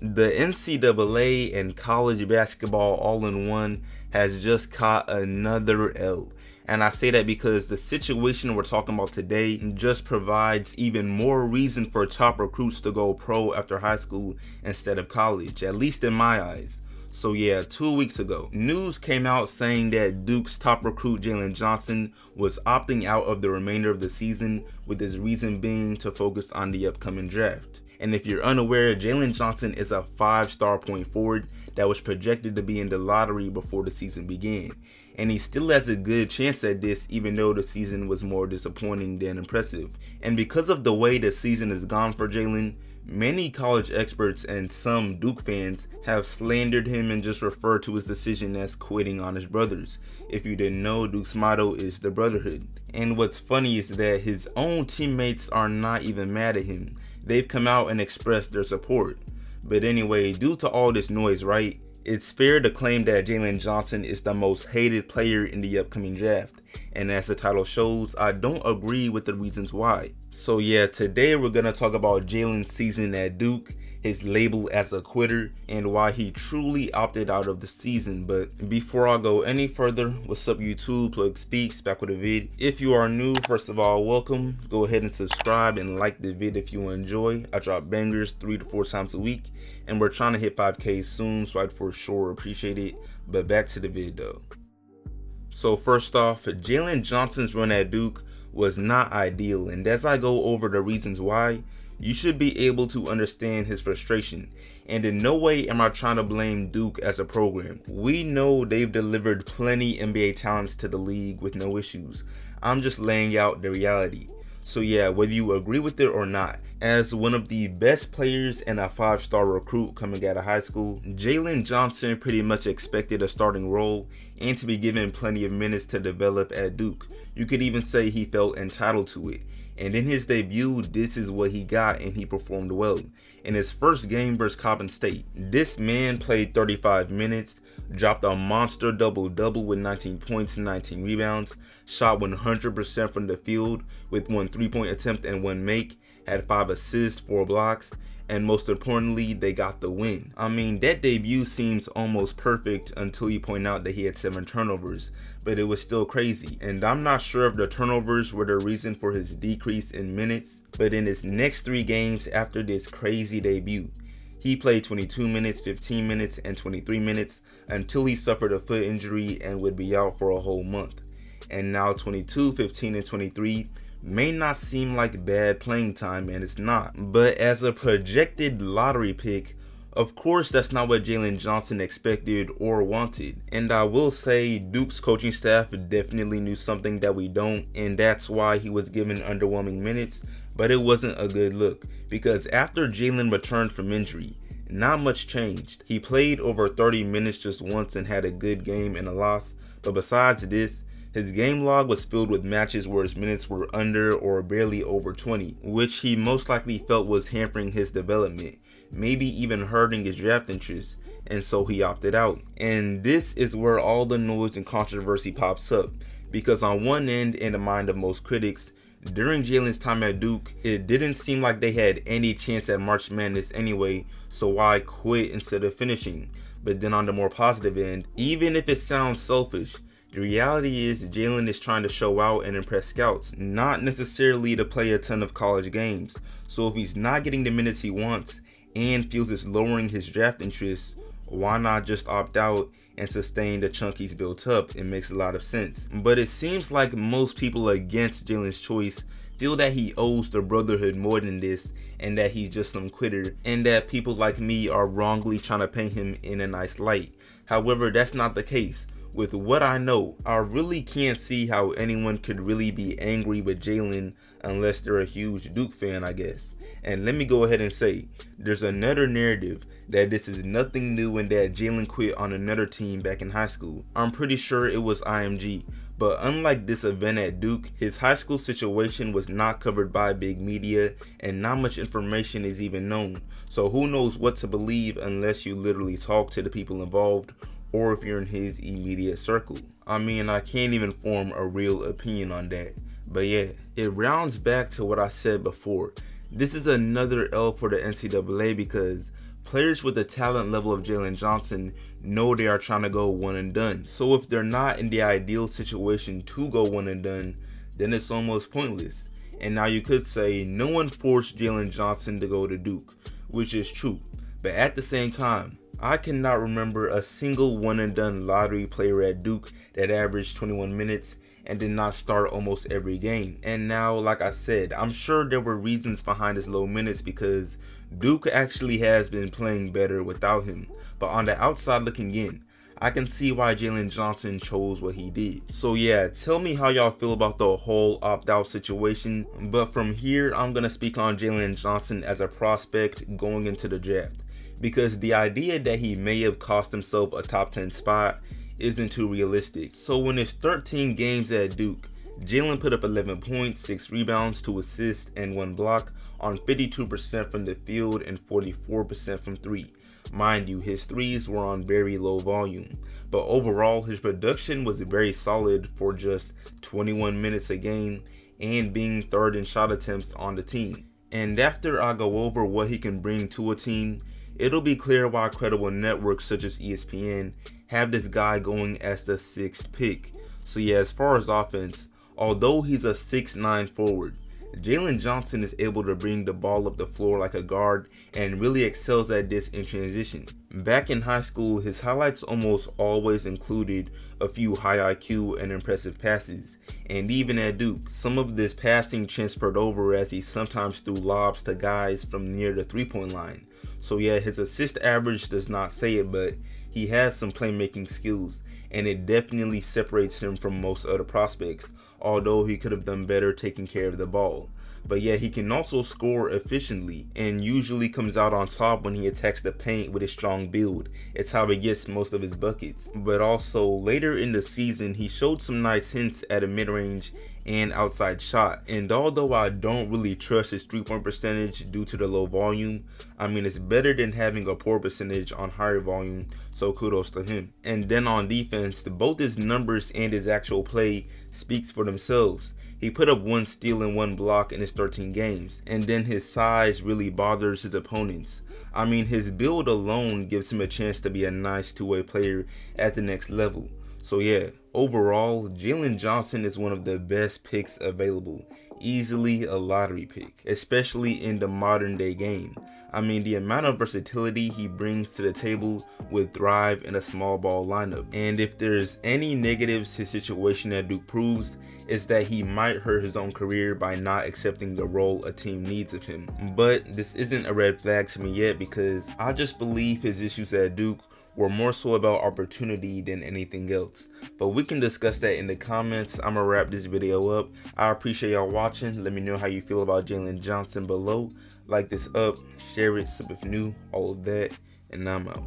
The NCAA and college basketball all in one has just caught another L. And I say that because the situation we're talking about today just provides even more reason for top recruits to go pro after high school instead of college, at least in my eyes. So yeah, 2 weeks ago, news came out saying that Duke's top recruit JALEN Johnson was opting out of the remainder of the season, with his reason being to focus on the upcoming draft. And if you're unaware, JALEN Johnson is a 5-star point forward that was projected to be in the lottery before the season began. And he still has a good chance at this, even though the season was more disappointing than impressive. And because of the way the season has gone for JALEN, many college experts and some Duke fans have slandered him and just referred to his decision as quitting on his brothers. If you didn't know, Duke's motto is the brotherhood. And what's funny is that his own teammates are not even mad at him. They've come out and expressed their support. But anyway, due to all this noise, right, it's fair to claim that JALEN Johnson is the most hated player in the upcoming draft. And as the title shows, I don't agree with the reasons why. So yeah, today we're gonna talk about JALEN's season at Duke, his label as a quitter, and why he truly opted out of the season. But before I go any further, what's up YouTube, Qwik Speaks, back with a vid. If you are new, first of all, welcome. Go ahead and subscribe and like the vid if you enjoy. I drop bangers 3 to 4 times a week, and we're trying to hit 5K soon, so I'd for sure appreciate it. But back to the vid though. So first off, JALEN Johnson's run at Duke was not ideal, and as I go over the reasons why, you should be able to understand his frustration. And in no way am I trying to blame Duke as a program. We know they've delivered plenty NBA talents to the league with no issues. I'm just laying out the reality. So yeah, whether you agree with it or not, as one of the best players and a 5-star recruit coming out of high school, JALEN Johnson pretty much expected a starting role and to be given plenty of minutes to develop at Duke. You could even say he felt entitled to it. And in his debut, this is what he got, and he performed well. In his first game versus Coppin State, this man played 35 minutes, dropped a monster double-double with 19 points and 19 rebounds, shot 100% from the field with 1 3-point attempt and 1 make, had 5 assists, 4 blocks, and most importantly, they got the win. I mean, that debut seems almost perfect until you point out that he had 7 turnovers, but it was still crazy. And I'm not sure if the turnovers were the reason for his decrease in minutes, but in his next 3 games after this crazy debut, he played 22 minutes, 15 minutes, and 23 minutes until he suffered a foot injury and would be out for a whole month. And now 22, 15, and 23 may not seem like bad playing time, and it's not. But as a projected lottery pick, of course that's not what JALEN Johnson expected or wanted. And I will say Duke's coaching staff definitely knew something that we don't, and that's why he was given underwhelming minutes. But it wasn't a good look, because after JALEN returned from injury, not much changed. He played over 30 minutes just once and had a good game and a loss, but besides this, his game log was filled with matches where his minutes were under or barely over 20, which he most likely felt was hampering his development, maybe even hurting his draft interest, and so he opted out. And this is where all the noise and controversy pops up, because on one end, in the mind of most critics, during JALEN's time at Duke, it didn't seem like they had any chance at March Madness anyway, so why quit instead of finishing? But then on the more positive end, even if it sounds selfish, the reality is JALEN is trying to show out and impress scouts, not necessarily to play a ton of college games. So if he's not getting the minutes he wants and feels it's lowering his draft interest, why not just opt out and sustain the chunk he's built up? It makes a lot of sense. But it seems like most people against JALEN's choice feel that he owes the brotherhood more than this, and that he's just some quitter, and that people like me are wrongly trying to paint him in a nice light. However, that's not the case. With what I know, I really can't see how anyone could really be angry with JALEN unless they're a huge Duke fan, I guess. And let me go ahead and say, there's another narrative that this is nothing new and that JALEN quit on another team back in high school. I'm pretty sure it was IMG. But unlike this event at Duke, his high school situation was not covered by big media and not much information is even known. So who knows what to believe unless you literally talk to the people involved, or if you're in his immediate circle. I mean, I can't even form a real opinion on that. But yeah, it rounds back to what I said before. This is another L for the NCAA because players with the talent level of Jalen Johnson know they are trying to go one and done. So if they're not in the ideal situation to go one and done, then it's almost pointless. And now you could say no one forced Jalen Johnson to go to Duke, which is true. But at the same time, I cannot remember a single one and done lottery player at Duke that averaged 21 minutes and did not start almost every game. And now, like I said, I'm sure there were reasons behind his low minutes because Duke actually has been playing better without him. But on the outside looking in, I can see why Jalen Johnson chose what he did. So yeah, tell me how y'all feel about the whole opt-out situation. But from here, I'm gonna speak on Jalen Johnson as a prospect going into the draft, because the idea that he may have cost himself a top 10 spot isn't too realistic. So in his 13 games at Duke, Jalen put up 11 points, 6 rebounds, 2 assists, and 1 block on 52% from the field and 44% from 3. Mind you, his threes were on very low volume, but overall his production was very solid for just 21 minutes a game and being third in shot attempts on the team. And after I go over what he can bring to a team, it'll be clear why credible networks such as ESPN have this guy going as the 6th pick. So yeah, as far as offense, although he's a 6'9" forward, Jalen Johnson is able to bring the ball up the floor like a guard and really excels at this in transition. Back in high school, his highlights almost always included a few high IQ and impressive passes. And even at Duke, some of this passing transferred over as he sometimes threw lobs to guys from near the three-point line. So yeah, his assist average does not say it, but he has some playmaking skills, and it definitely separates him from most other prospects, although he could have done better taking care of the ball. But yeah, he can also score efficiently and usually comes out on top when he attacks the paint with his strong build. It's how he gets most of his buckets. But also later in the season, he showed some nice hints at a mid-range and outside shot. And although I don't really trust his 3-point percentage due to the low volume, I mean, it's better than having a poor percentage on higher volume, so kudos to him. And then on defense, both his numbers and his actual play speaks for themselves. He put up 1 steal and 1 block in his 13 games, and then his size really bothers his opponents. I mean, his build alone gives him a chance to be a nice two-way player at the next level. So yeah, overall, Jalen Johnson is one of the best picks available. Easily a lottery pick, especially in the modern day game. I mean, the amount of versatility he brings to the table would thrive in a small ball lineup. And if there's any negatives his situation at Duke proves, is that he might hurt his own career by not accepting the role a team needs of him. But this isn't a red flag to me yet, because I just believe his issues at Duke were more so about opportunity than anything else. But we can discuss that in the comments. I'm gonna wrap this video up. I appreciate y'all watching. Let me know how you feel about Jalen Johnson below. Like this up, share it, sub if new, all of that, and I'm out.